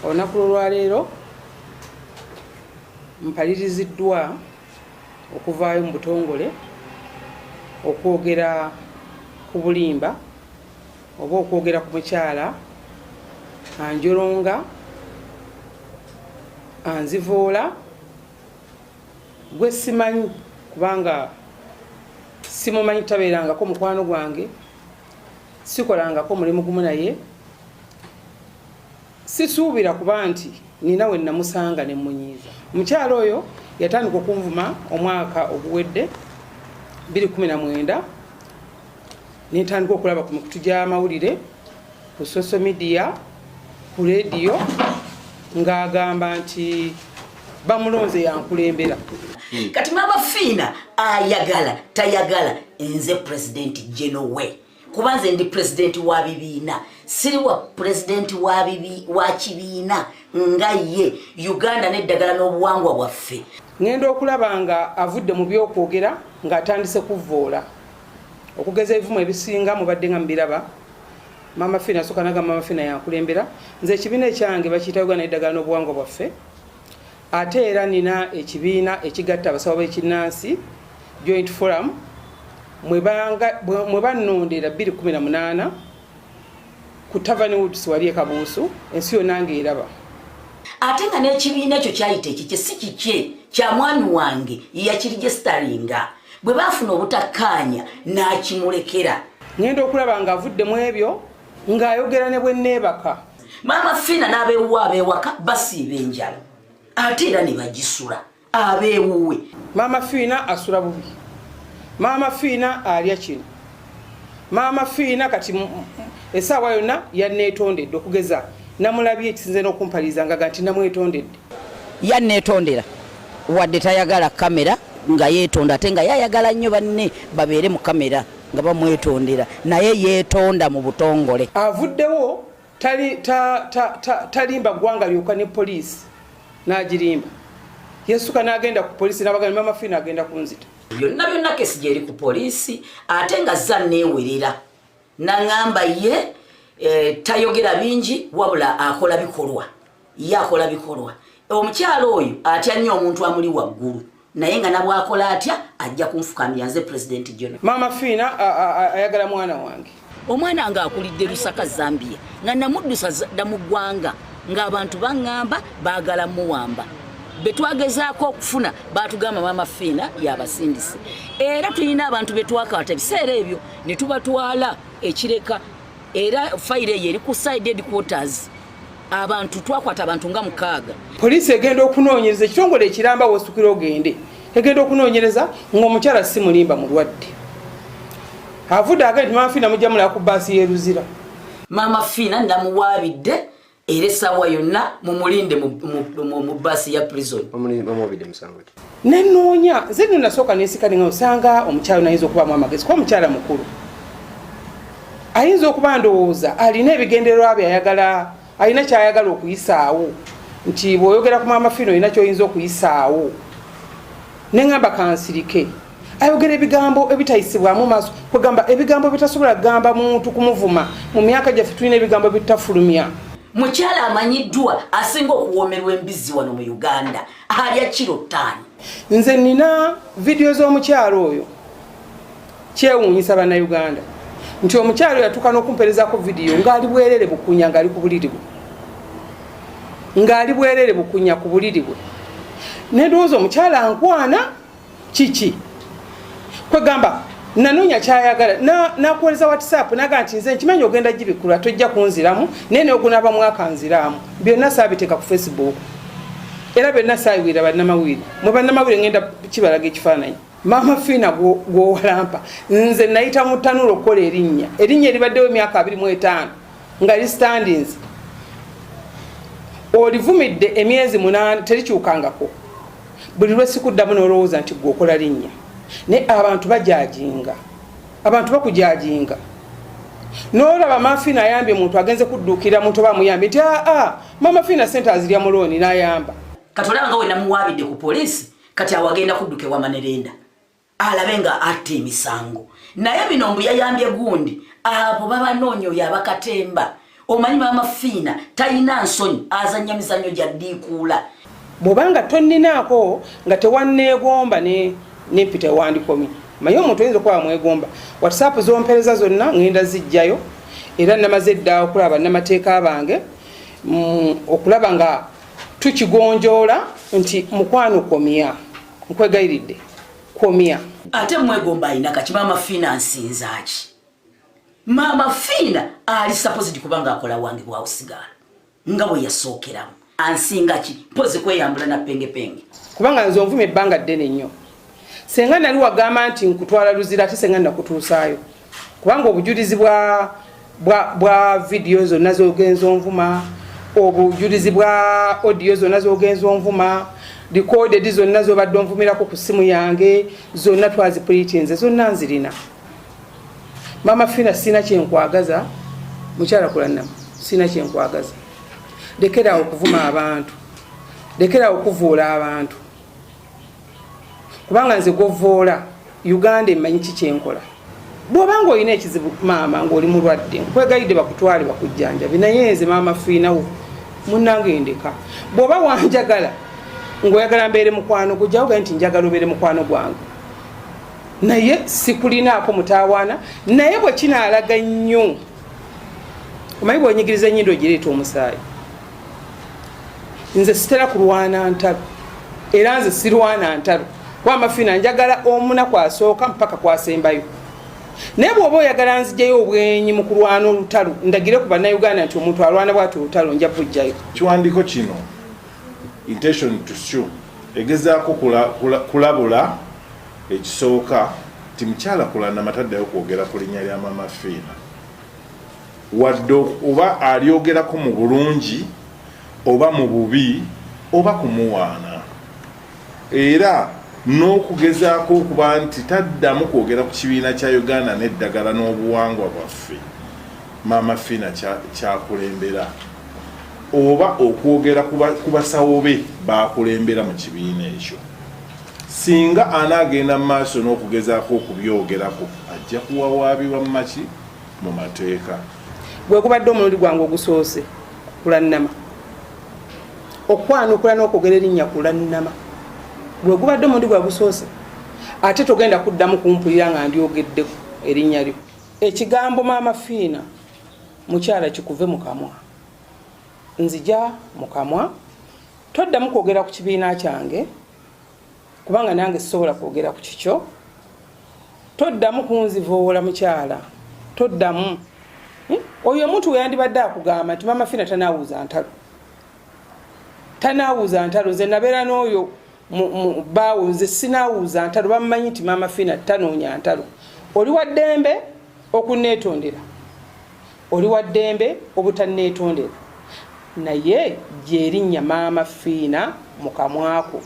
Olunaku lwaleero mpaliriziddwa okuvaayo mu butongole okwogera ku bulimba oba okwogera ku mukyala anjolonga anzivoola gwe simanyi kubanga simumanyi tabeerangako mukwano gwange sikolangako mulimu gumu naye sisuubira kuba nti nina we namusanga ne munyiiza. Omukyala oyo yatandika okunvuma omwaka oguwedde 2019 nentandika okulaba ku mikutu gy'amawulire ku social media ku radio ng'agamba nti bamulonze yankulembera. Kati mama Fina ayagala tayagala nze president Genowe kubanze ndi president wa bibiina siri wa president wa kibiina nga ye Uganda n'eddagala n'obuwangwa bwaffe. Ngenda okulaba nga avudde mu by'okwogera ng'atandise kuvvoola okugeza ebivumu ebisinga mubadde nga mbiraba. Mama Fina soka naga mama Fina yankulembera nze ekibiina ekyange bakiyita Uganda n'eddagala n'obuwangwa bwaffe. Ate era nina ekibiina ekigatta abasawo b'ekinnansi Joint Forum mwe bannondera 2018 ku Tavern Woods wali e Kabuusu ensi yonna ng'eraba. Ate nga n'ekibiina ekyo kyayita ekikye si kikye kya mwami wange yakirigisitaringa bwe baafuna obutakkaanya n'akimulekera. Ngenda okulaba nga avudde mu ebyo ng'ayogera ne bwe neebaka. Mama Fina n'abeewuwe abeewaka basiiba enjala ate era ne bagisula abeewuwe. Mama Fina asula bubi. Mama Fina alya kino. Mama Fina kati essaawa yonna yanneetondedde okugeza namulabye ekisinze n'okumpaliza nga nti namwetondedde. Yanneetondera wadde tayagala kamera nga yeetonda ate nga yayagala nnyo banne babeere mu kamera nga bamwetondera naye yeetonda mu butongole. Avuddewo talimba ggwanga lyokka ne poliisi n'agirimba. Yesuka n'agenda ku poliisi n'abagamba Mama Fina agenda kunzita. Byonna kesi gyeri ku poliisi ate nga zza neewerera n'angamba ye tayogera bingi wabula akola bikolwa. Ye akola bikolwa. Omukyala oyo atya nnyo omuntu amuli waggulu naye nga nabwakola atya ajja kunfukamira nze president John. Mama Fina ayagala mwana wange. Omwana nga akulidde Lusaka Zambia nga namuddusa dda mu ggwanga ng'abantu baŋŋamba baagala muwamba. Betwagezaako okufuna baatugamba Mama Fina y'abasindise. Era tulina abantu betwakwata ebiseera ebyo ne tubatwala ekireka era fayiro eyo eri ku side headquarters. Abantu twakwata abantu nga 6. Poliisi egenda okunoonyereza ekitongole ekiramba wosukira ogende. Egenda okunoonyereza ng'omukyala si mulimba mulwadde. Avudde agenda Mama Fina mujja mulaba ku baasi y'eruzira. Mama Fina namuwaabidde era essaawa yonna mumulinde mu baasi ya prison. Nenoonya nze nno nasooka neesika nga osanga omukyala nayinza okubaamu amagezi kuba omukyala mukulu. Ayinza okuba ndowooza alina ebigendererwa bye ayagala alina kyayagala okuyisaawo nti bw'oyogera ku Mama Fina olina ky'oyinza okuyisaawo. Ne ngamba kansirike ayogera ebigambo ebitayisibwamu maaso kwegamba ebigambo bitasobola kugamba muntu kumuvuma. Mu myaka gyaffe tulina ebigambo bitafulumya. Mukyala amanyiddwa asinga okuwoomerwa embizi wano mu Uganda alya kilo 5. Nze nina vidiyo z'omukyala oyo kyewuunyisa bannayuganda nti omukyala oyo yatuuka n'okumperezaako vidiyo ng'ali bwerere bukunya ng'ali ku buliri bwe. Ng'ali bwerere bukunya ku buliri bwe. Nedowooza omukyala ankwana kiki? Kwegamba nanoonya kyayagala nakuweereza WhatsApp naga nti nze nkimanyi ogenda gibikula tojja kunziramu naye n'ogunaba mwaka nziramu. Byonna saabiteeka ku Facebook era byonna saayiwira bannamawulire. Mu bannamawulire ngenda kibalaga ekifaananyi. Mama Fina gwowalampa nze nayita mu ttanulo okukola erinnya eribaddewo emyaka 25 nga listandings olivumidde emyezi 8 terikyukangako. Buli lwe sikuddamu n'olowooza nti gwokola linnya. Ne abantu bajajinga. Abantu bakujajinga. N'olaba Mama Fina ayambye omuntu agenze kudduukira muntu bamuyambye nti Mama Fina sente azirya mu looni n'ayamba. Katolanga we namuwaabidde ku poliisi kati awagenda kudduka ewa Manerenda. Alabe nga atta emisango. Naye bino mbu yayambye gundi abo babanoonya oyo abakatemba omanyi maama Fina talina nsonyi azannya mizannyo gya ddiikuula bw'obanga tonninaako nga tewanneegomba nempita wandikomi manyi omuntu oyinza okuba mwegomba whatsapp zompereza zonna ngenda zijjayo era namaze dda okulaba namateeka bange okulaba nga tukigonjoola nti mukwano komya nkwegayiridde komya ate mwegomba ayina kaki maama Fina nsinzaaki maama Fina ali supposed kubanga akola wange bwawusigala nga bwe yasookeramu ansinga ki mpozi kweyambula na pengepenge kubanga nze onvuma ebbanga ddene nnyo senga nali wagamba nti nkutwala luzira ate senga nakutuusaayo kubanga obujulizi bwa video zonna zogenza onvuma obujulizi bwa audio zonna zogenza onvuma recorded zonna zobadde onvumirako ku simu yange zonna twazipuritinze zonna nzirina maama Fina sina kyenkwagaza mukyala kulanama sina kyenkwagaza lekera okuvuma abantu lekera okuvuula abantu kubanga nze govoola Uganda emanyi kikyenkola bw'obanga olina ekizibu maama ng'oli mulwadde nkwegayidde bakutwale bakujjanjabi naye nze maama Fina munnange ndeka bw'oba wanjagala ng'oyagala mbeere mukwano gujja ogaye nti njagala obeere mukwano gwange naye sikulinaako mutaawaana naye bwe kinaalaga nnyo omanyi bw'onyigiriza ennyindo gireeta omusaayi nze sitera kulwana ntalo era nze sirwana ntalo maama Fina njagala omunaku asooka mpaka kwasembayo naye bw'oba oyagala nzijayo obwenyi mu kulwana olutalo ndagire ku bannayuganda nti omuntu alwana bw'ati olutalo nja kujjayo kiwandiiko kino intention to show egezaako kulabula ekisooka ti mukyala kulanama taddayo kwogera ku linnya lya maama Fina wadde oba alyogerako mu bulungi oba mu bubi oba kumuwaana era n'okugezaako okuba nti taddamu kwogera ku kibiina kya Uganda n'eddagala n'obuwangwa bwaffe maama Fina kyakulembera oba okwogera ku basawo be bakulembera mu kibiina ekyo singa anaagenda mu maaso n'okugezaako okubyogerako ajja kuwawaabibwa mu maki mu mateeka bwe gubadde omulundi gwange ogusoose kulanama okwanukula n'okwogera erinnya kulanama bwe gubadde omulundi gwa gusoose ate togenda kuddamu kumpulira nga ndyogeddeko erinnya lyo ekigambo maama Fina mukyala kikuve mu kamwa nzija mu kamwa toddamu kwogera ku kibiina kyange kubanga nange sisobola kwogera ku kikyo toddamu kunzivoola mukyala toddamu oyo omuntu we yandibadde akugamba nti maama Fina tanaawuuza ntalo nze nabeera n'oyo baawo nze sinaawuuza ntalo bamumanyi nti maama Fina tanoonya ntalo oli wa ddembe okunneetondera oli wa ddembe obutanneetondera naye gyerinnya maama Fina mu kamwako